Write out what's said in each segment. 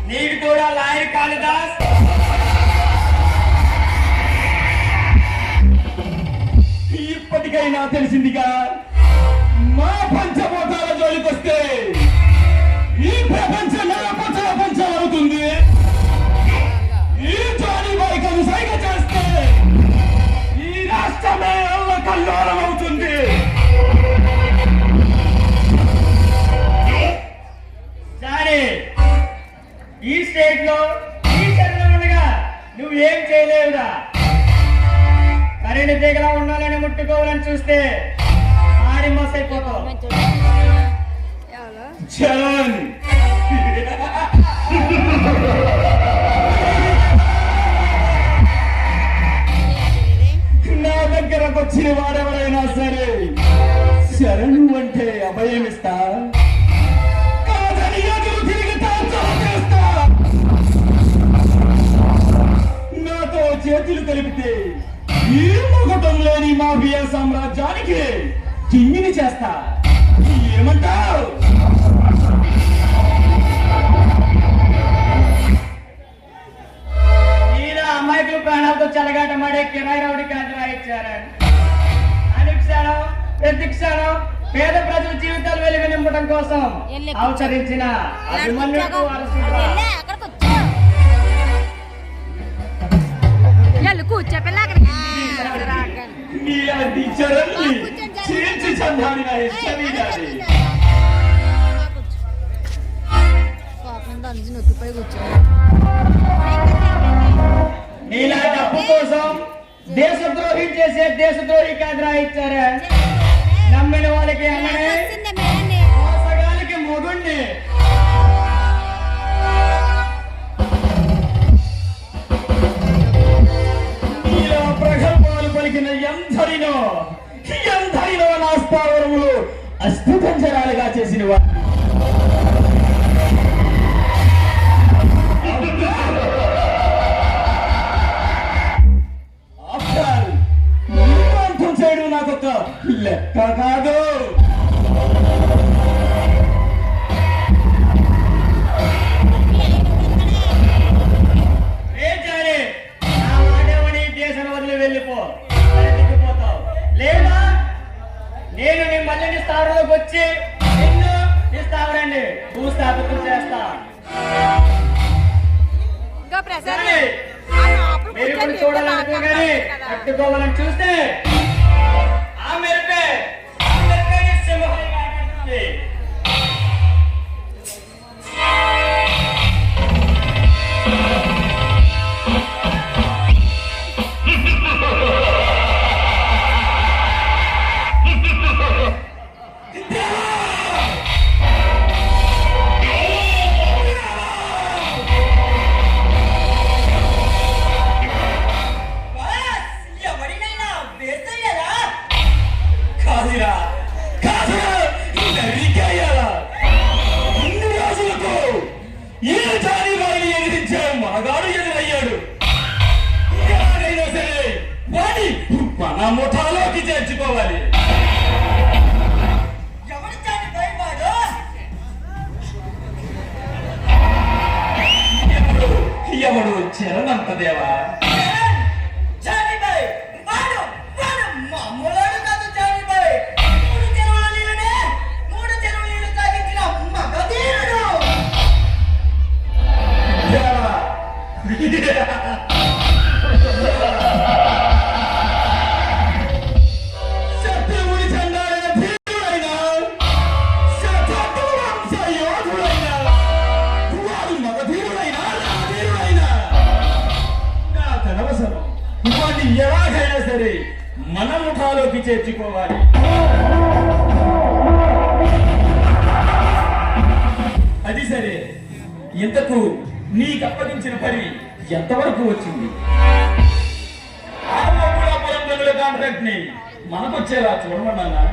నీకు కూడా లాయర్ కాళిదాస్ ఇప్పటికైనా తెలిసిందిగా మా పంచభూతాల జోలికొస్తే ఈ ప్రపంచం ప్రపంచం అవుతుంది. ఈ జానీ బాయ్కను సైగ చేస్తే ఈ రాష్ట్రమే అల్లకల్లోలం అవుతుంది. సరే, ఈ స్టేట్ లో ఈ చర్యలు ఉండగా నువ్వేం చేయలేవురా. కరెంటు తీగలా ఉండాలని ముట్టుకోవాలని చూస్తే ఆడి మస్ అయిపోతావు. చరణ్ నా దగ్గరకు వచ్చిన వారెవరైనా సరే శరణు అంటే అభయమిస్తా, కాదని ఎదురు తిరిగి చేస్తా. నాతో చేతులు కలిపితే ఈ మొగటం లేని మాఫియా సామ్రాజ్యానికి కింగిని చేస్తా. ఏమంటావు? అమ్మాయికులు ప్రాణాలతో చెలగాటమాడే కిరాయి రౌడీ కాదురా ఇచ్చారని అనుక్షణం ప్రతిక్షణం పేద ప్రజల జీవితాలు వెలుగు నింపడం కోసం అవతరించిన అభిమన్యుడు నీలా డబ్బు కోసం దేశద్రోహి చేసే దేశద్రోహి కాదురా ఇచ్చారా. నమ్మిన వాళ్ళకి అన్ననే, మోసగాలికి మొగుణ్ణి. ఇలా ప్రగల్భాలు పలికిన ఎందరినో నా స్థావరములు అస్థిపంజరాలుగా చేసిన వారు. నాకొక లెక్క కాదు. దేశం వదిలి వెళ్ళిపోతావు లేదా నేను నీ మళ్ళీ నీ స్థావరంలోకి వచ్చి నిన్ను నీ స్థావరాన్ని భూస్థాపితం చేస్తా. మీరు ఇప్పుడు చూడాలనుకోగానే కట్టుకోవాలని చూస్తే ఆ మెరుపే సింహాన్ని మాట్లాడుతుంది. మన ముఠాలోకి చేర్చుకోవాలి. ఎవడు చరణంత దేవా? ఎలాగైనా సరే మన ముఠాలోకి చేర్చుకోవాలి. అది సరే, ఇంతకు నీకు అప్పగించిన పని ఎంతవరకు వచ్చింది? కాంట్రాక్ట్ ని మనకొచ్చేలా చూడమన్నానా?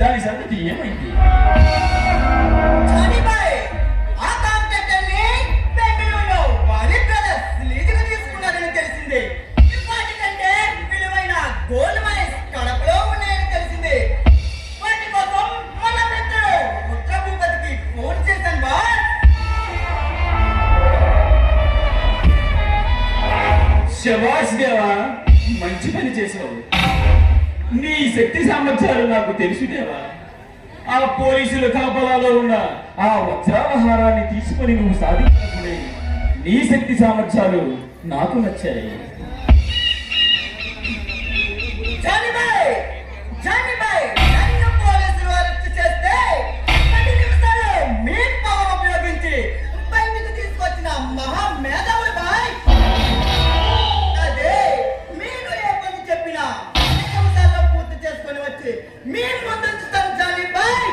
దాని సంగతి ఏమైంది? తెలిసిందే. ఇప్పటికంటే విలువైన గోల్డ్ మైన్స్ కడపలో ఉన్నాయని తెలిసింది. వాటి కోసం మన మిత్రుడు ఉత్తర భూపతికి ఫోన్ చేశాను. శభాష్ దేవా, మంచి పని చేసావు. నీ శక్తి సామర్థ్యాలు నాకు తెలుసు దేవా. ఆ పోలీసుల కాపలాలో ఉన్న ఆ వజ్రావహారాన్ని తీసుకొని నువ్వు సాధించినప్పుడే నీ శక్తి సామర్థ్యాలు నాకు నచ్చాయి. జానీబాయ్, జానీబాయ్, నన్ను పోలీసులు అరెస్ట్ చేస్తే 10 నిమిషాలు మీ పవర్ ఉపయోగించి బయటకు తీసుకొచ్చిన మహా మేధావులు బాయ్. అదే మీరు ఏ పని చెప్పినా 10 నిమిషాల్లో పూర్తి చేసుకొని వచ్చి మీ ముందుంచుతాను జానీబాయ్.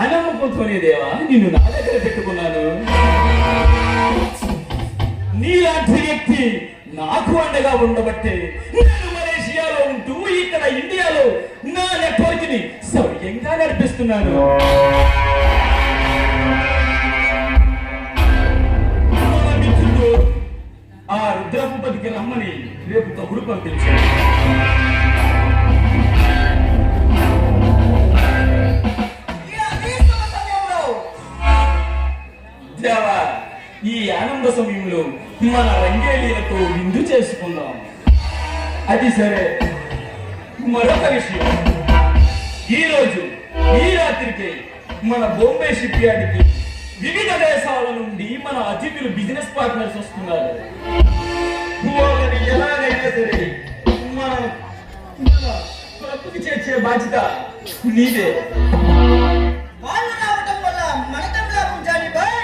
ఆనందపోతూనే దేవా, నిన్ను నా దగ్గర పెట్టుకున్నాను. నీలాంటి వ్యక్తి నాకు అండగా ఉండబట్టే నేను మలేషియాలో ఉంటూ ఇక్కడ ఇండియాలో నా నెట్వర్క్ ని సౌర్యంగా నడిపిస్తున్నాను. మన మిత్రుడు ఆ రుద్రభూపతికి రమ్మని రేపు కబురు పంపించాడు. దేవా, ఈ ఆనంద సమయంలో మన రంగేలీలతో విందు చేసుకుందాం. అది సరే, మరొక విషయం, ఈరోజు ఈ రాత్రికి మన బాంబే షిప్ యార్డ్కి వివిధ దేశాల నుండి మన అతిథులు బిజినెస్ పార్ట్నర్స్ వస్తున్నారు. వాళ్ళని ఎలాగైనా సరే మన క్లబ్కి చేర్చే బాధ్యత నీదే. వాళ్ళు రావడం వల్ల మనకం లాభం జానీబాయ్.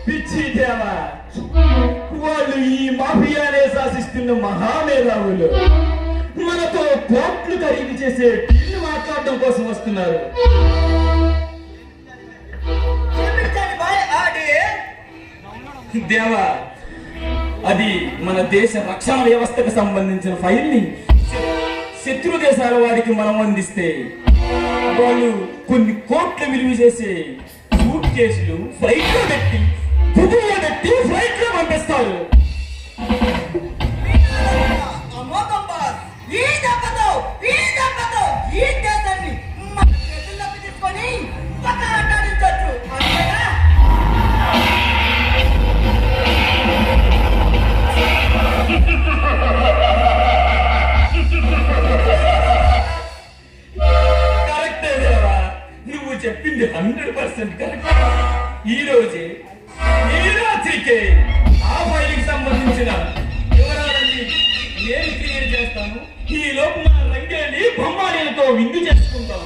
పిచ్చి దేవా, వాళ్ళు ఈ మాఫియానే శాసిస్తున్న మహామేధావులు మనతో కోట్లు ఖరీదు చేసే డీల్ మాట్లాడడం కోసం వస్తున్నారు. జానీబాయ్, ఆడి దేవా, అది మన దేశ రక్షణ వ్యవస్థకు సంబంధించిన ఫైల్ ని శత్రు దేశాల వారికి మనం అందిస్తే వాళ్ళు కొన్ని కోట్ల విలువ చేసే సూట్ కేసులు ఫ్లైట్ లో పెట్టి ఫ్లైట్ లో పంపిస్తారు. అమోఘం బాస్, ఈ దెబ్బతో ఈ దేశాన్ని మన చేతుల్లోకి తీసుకొని పక్క ఆటాడించవచ్చు. అంతేగా? కరెక్టే దేవా, నువ్వు చెప్పింది 100% కరెక్ట్. ఈ రోజే ఈ రాత్రికే ఆ ఫైల్కి సంబంధించిన వివరాలన్నీ నేను క్లియర్ చేస్తాను. ఈ లోపు మన రంగేలి బొమ్మాలీలతో విందు చేసుకుంటాం.